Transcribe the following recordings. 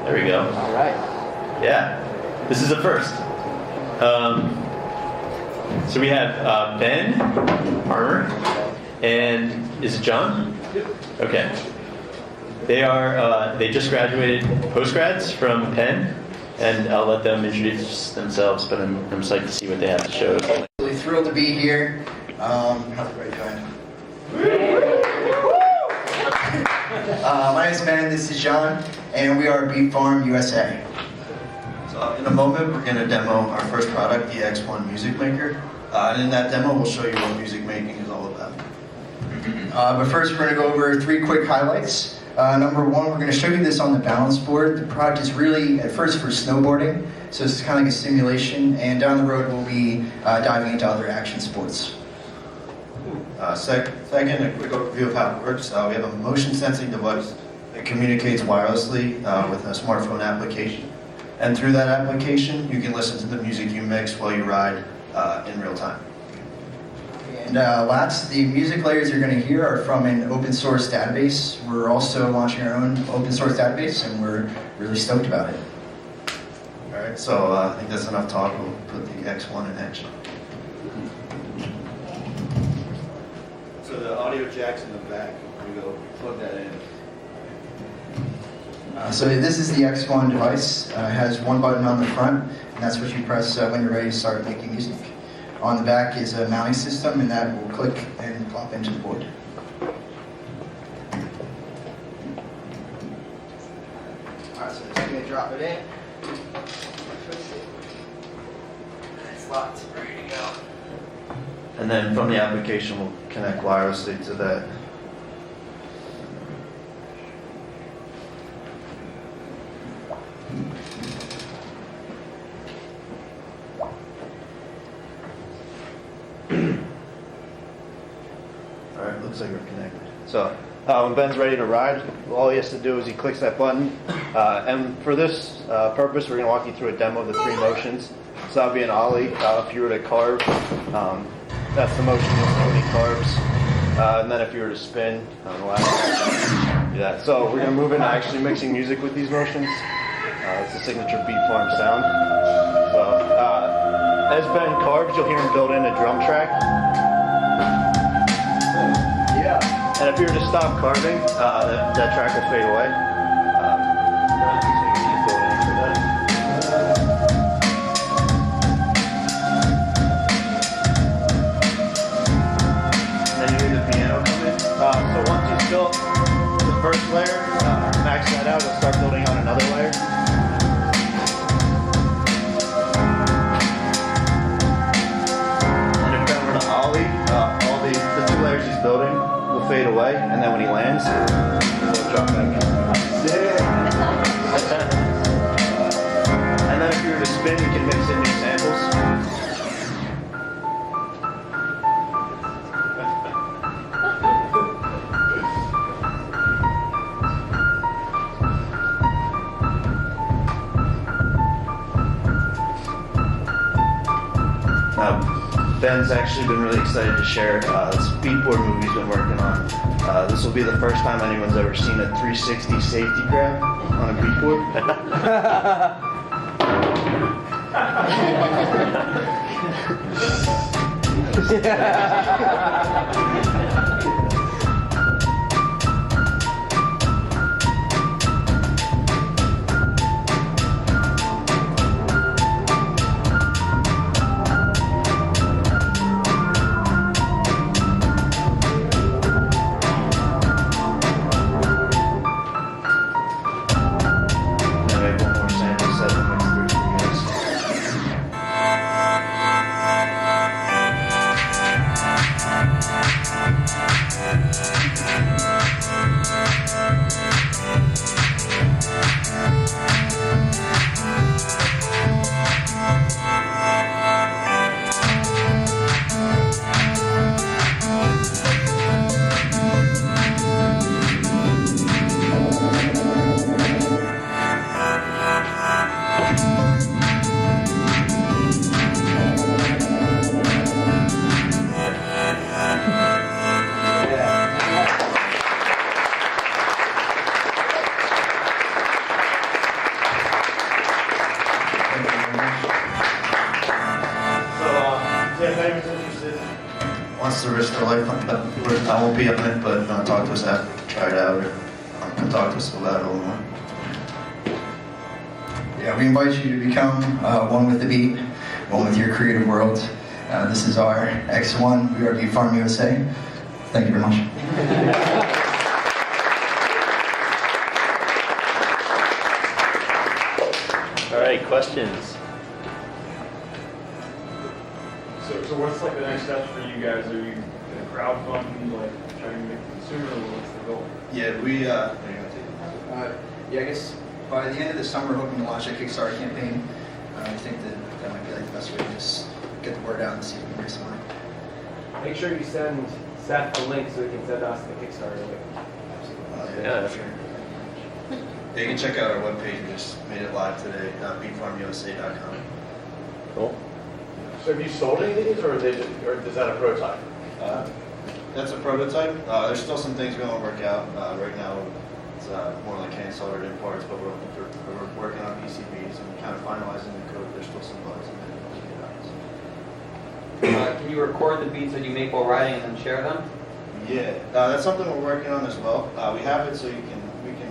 There we go. All right. Yeah, this is a first. So we have Ben, Armour, and is it John? Okay. They just graduated postgrads from Penn, and I'll let them introduce themselves, but I'm psyched to see what they have to show. Really thrilled to be here. How's everybody doing? My name is Ben, this is John, and we are BeatFarm USA. So in a moment, we're going to demo our first product, the X1 Music Maker. And in that demo, we'll show you what music making is all about. But first, we're going to go over 3 quick highlights. Number 1, we're going to show you this on the balance board. The product is really, at first, for snowboarding. So this is kind of like a simulation. And down the road, we'll be diving into other action sports. Second, a quick overview of how it works. We have a motion sensing device that communicates wirelessly with a smartphone application. And through that application, you can listen to the music you mix while you ride in real time. And last, the music layers you're going to hear are from an open source database. We're also launching our own open source database, and we're really stoked about it. All right, so I think that's enough talk. We'll put the X1 in action. So the audio jack's in the back. We go plug that in. So this is the X1 device. It has one button on the front, and that's what you press when you're ready to start making music. On the back is a mounting system, and that will click and plop into the board. Alright, so just going to drop it in. It's locked, ready to go. And then from the application, we'll connect wirelessly to that. Alright, looks like we're connected. So when Ben's ready to ride, all he has to do is he clicks that button. And for this purpose, we're going to walk you through a demo of the 3 motions. So that would be an ollie. If you were to carve, that's the motion you'll see when he carves. And then if you were to spin, the last do that. So we're going to move into actually mixing music with these motions. It's the signature BeatFarm sound. So as Ben carves, you'll hear him build in a drum track. And if you were to stop carving, that track will fade away. And then you hear the piano come in. So once he's built the first layer, max that out, he'll start building on another layer. And if Ben were to ollie, all the 2 layers he's building will fade away, and then when he lands, he'll drop back in. And then if you were to spin, you can mix in new samples. Ben's actually been really excited to share this beatboard movie he's been working on. This will be the first time anyone's ever seen a 360 safety grab on a beatboard. the risk for life. I won't be on it, but talk to us after, try it out, or talk to us about it a little more. Yeah, we invite you to become one with the beat, one with your creative world. This is our X1. We are BeatFarm USA. Thank you very much. All right, questions? So what's like the next steps for you guys? Are you gonna crowdfund, like trying to make the consumer, or what's the goal? Yeah, we. Yeah, I guess by the end of the summer, we're hoping to launch a Kickstarter campaign. I think that might be like the best way to just get the word out and see if we can raise some money. Make sure you send Seth the link so he can send us the Kickstarter link. Yeah, that's Yeah, you can check out our webpage. We just made it live today, BeatFarmUSA.com. cool. So have you sold any of these, or is that a prototype? That's a prototype. There's still some things we want to work out. Right now, it's more like hand soldered in parts, but we're working on PCBs and kind of finalizing the code. There's still some bugs in it. Can you record the beats that you make while writing and then share them? Yeah, that's something we're working on as well. We have it so we can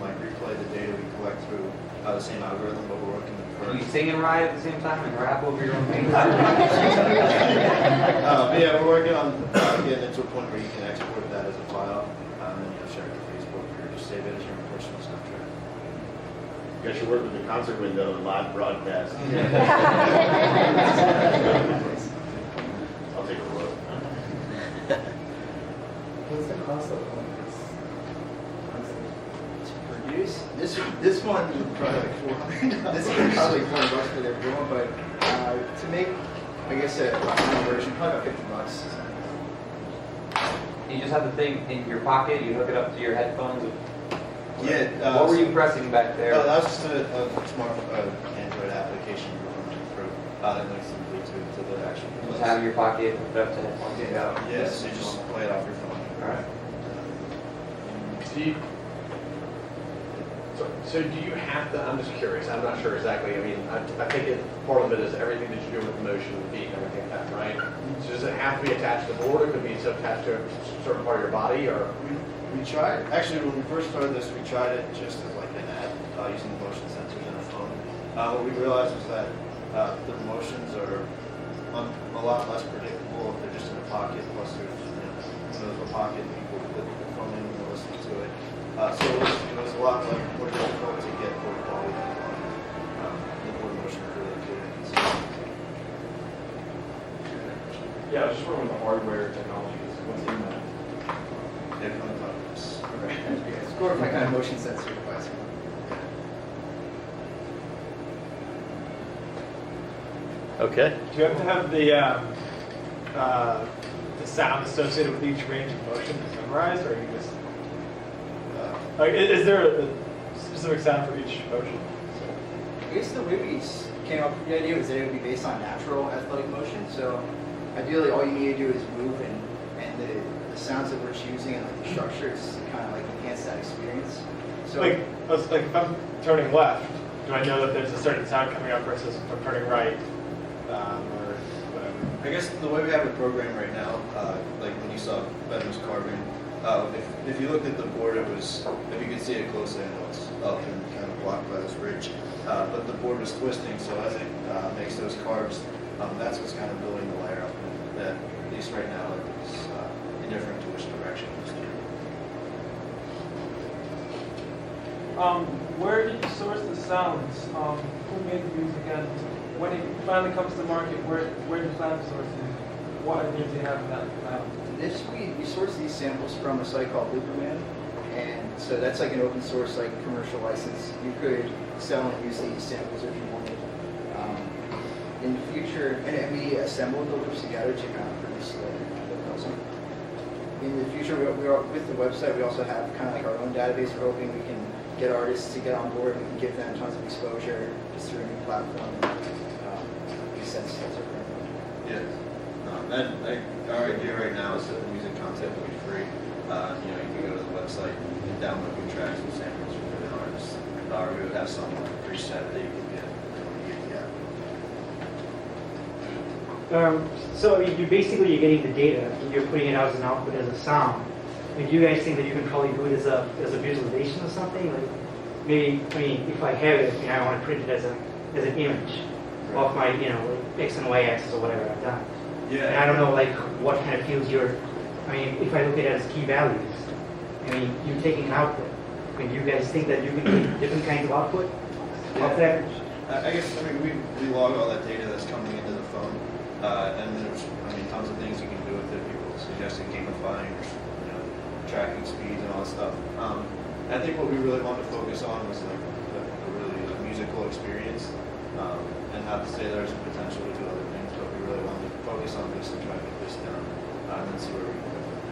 like replay the data we collect through the same algorithm, but we're working Can you for. sing and write at the same time and rap over your own beats? Yeah, we're working on getting it to a point where you can export that as a file, and then share it to Facebook or just save it as your own personal Snapchat. You guys should work with the concert window and live broadcast. I'll take a look. What's the cost of one? Produce this one probably like $400. This is probably $400 for their one, but to make I guess a final version probably about $50. You just have the thing in your pocket, you hook it up to your headphones. Yeah. What were you pressing back there? Oh, that was just a smart Android application we're running through. That links them Bluetooth to the actual. You just have in your pocket, hook it up to headphones and go. Yeah, so you just play it off your phone. Alright. So do you have to, I'm just curious, I'm not sure exactly, I mean, I think part of it is everything that you do with motion, the beat, and everything like that, right? So does it have to be attached to the board, or could it be attached to a certain part of your body, or? We tried, actually when we first started this, we tried it just as like an app, using the motion sensors in our phone. What we realized was that the motions are a lot less predictable if they're just in a pocket, plus there's a pocket and people put the phone in and listen to it. So it was a lot more difficult to get good quality the board motion really clear and consistent. Yeah, I was just wondering what the hardware technology is. What's in that? They're coming up with this. It's more of my kind of motion sensor device. Okay. Do you have to have the sound associated with each range of motion memorized, or are you just like is there a specific sound for each motion? I guess the way we came up with the idea was that it would be based on natural athletic motion. So ideally, all you need to do is move, and the sounds that we're choosing and like the structures kind of like enhance that experience. So Like if I'm turning left, do I know that there's a certain sound coming up versus if I'm turning right, or whatever? I guess the way we have it programmed right now, like when you saw Ben was carving, if you looked at the board, it was, if you could see it closely, I know it's up and kind of blocked by this ridge, but the board was twisting, so as it makes those carves, that's what's kind of building the layer up, and that, at least right now, it's indifferent to which direction it's doing. Where did you source the sounds? Who made the music, and when it finally comes to market, where do you plan to source it? What ideas do you have for that? we source these samples from a site called Looperman, and so that's like an open source like commercial license. You could sell and use these samples if you wanted. In the future, and we assembled the loops together to kind of produce the puzzle. In the future, we are, with the website, we also have kind of like our own database. We're hoping we can get artists to get on board. We can give them tons of exposure just through a new platform. Makes sense. That's our current plan. Yeah. Our idea right now is that the music content will be free. You can go to the website and download new tracks and samples from different artists. Or we would have some preset that you can get when you get the app. So I mean, you're getting the data, and you're putting it out as an output as a sound. I mean, do you guys think that you can probably do it as a visualization or something? Like maybe, I mean, if I have it, I want to print it as an image of my, like X and Y axis or whatever I've done. Yeah. And I don't know like what kind of fields I mean, if I look at it as key values, I mean, you're taking an output. I mean, do you guys think that you can get different kinds of output of that? I guess, we log all that data that's coming into the phone, and there's, tons of things you can do with it. People suggesting gamifying, tracking speeds and all that stuff. I think what we really wanted to focus on was like a really musical experience, and not to say there's potential to do other things, but we really wanted to focus on this and try to get this down, and then see where we can go from there.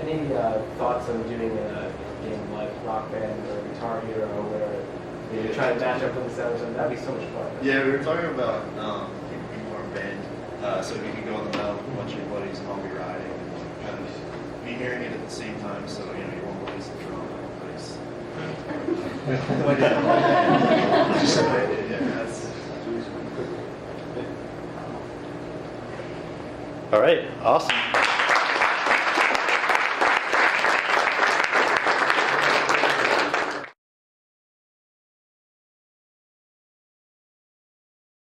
Any thoughts on doing a game like Rock Band or Guitar Hero where you're trying to match up with the sound or something? That'd be so much fun. Yeah, we were talking about BeatFarm band, so we could go on the mountain with a bunch of your buddies and all be riding and kind of be hearing it at the same time, so you won't release the drum. Nice. Just an idea, yeah. That's. All right, awesome.